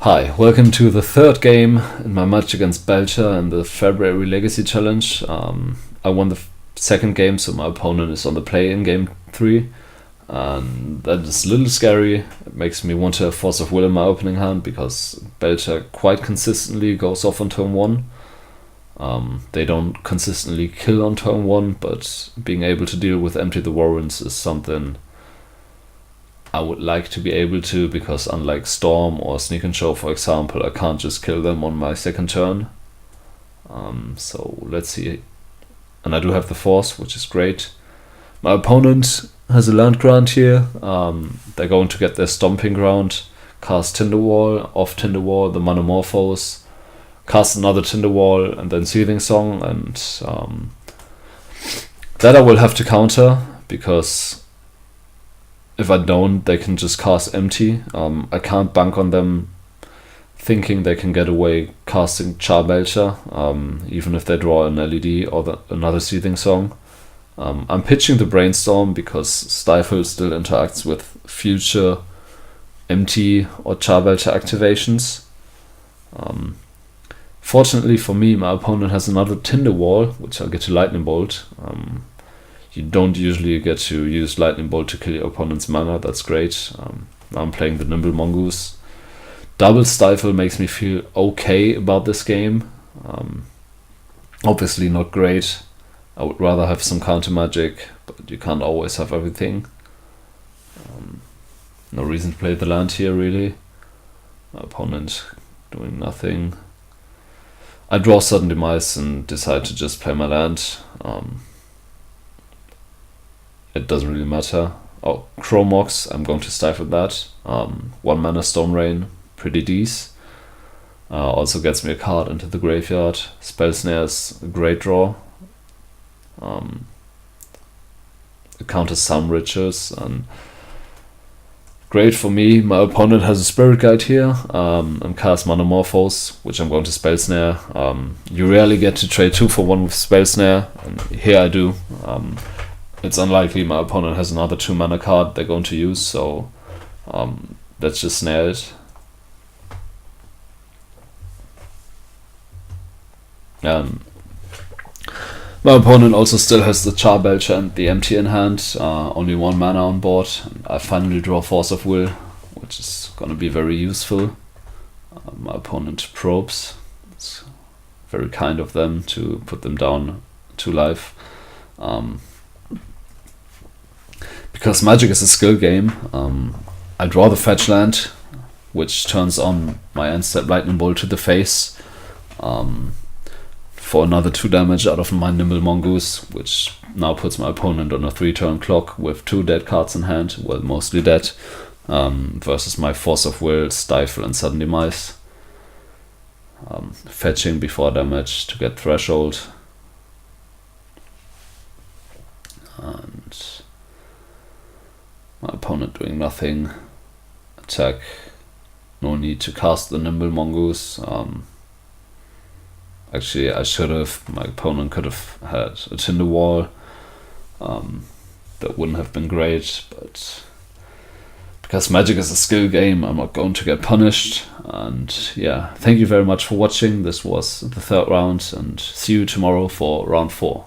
Hi, welcome to the third game in my match against Belcher in the February Legacy Challenge. I won the second game, so my opponent is on the play in game 3. And that is a little scary. It makes me want to have Force of Will in my opening hand, because Belcher quite consistently goes off on turn 1. They don't consistently kill on turn 1, but being able to deal with Empty the Warrens is something I would like to be able to, because unlike Storm or Sneak and Show, for example, I can't just kill them on my second turn. So let's see. And I do have the Force, which is great. My opponent has a land grant here. They're going to get their Stomping Ground, cast Tinderwall, off Tinderwall, the Monomorphose, cast another Tinderwall, and then Seething Song, and that I will have to counter, because if I don't, they can just cast Empty. I can't bank on them thinking they can get away casting Char Belcher, even if they draw an LED or another Seething Song. I'm pitching the Brainstorm because Stifle still interacts with future Empty or Char Belcher activations. Fortunately for me, my opponent has another Tinderwall, which I'll get to Lightning Bolt. You don't usually get to use Lightning Bolt to kill your opponent's mana. That's great. I'm playing the Nimble Mongoose. Double Stifle makes me feel okay about this game. Obviously not great. I would rather have some counter magic, but you can't always have everything. No reason to play the land here, really. My opponent doing nothing. I draw Sudden Demise and decide to just play my land. It doesn't really matter. Oh, Chromox, I'm going to stifle that. 1 mana Storm Rain, pretty decent. Also gets me a card into the graveyard. Spell Snare's a great draw. It counters some riches, and great for me. My opponent has a Spirit Guide here, and cast Monomorphose, which I'm going to Spell Snare. You rarely get to trade 2 for 1 with Spell Snare, and here I do. It's unlikely my opponent has another 2 mana card they're going to use, so let's just snare it. My opponent also still has the Char Belcher and the Empty in hand, only 1 mana on board. I finally draw Force of Will, which is gonna be very useful. My opponent probes. It's very kind of them to put them down to life. Because Magic is a skill game, I draw the fetch land, which turns on my end step Lightning Bolt to the face for another 2 damage out of my Nimble Mongoose, which now puts my opponent on a 3-turn clock with 2 dead cards in hand, well, mostly dead, versus my Force of Will, Stifle, and Sudden Demise. Fetching before damage to get Threshold. And my opponent doing nothing. Attack. No need to cast the Nimble Mongoose. Actually, I should have. My opponent could have had a Tinderwall. That wouldn't have been great, but because Magic is a skill game, I'm not going to get punished. And yeah, thank you very much for watching. This was the 3rd round, and see you tomorrow for round 4.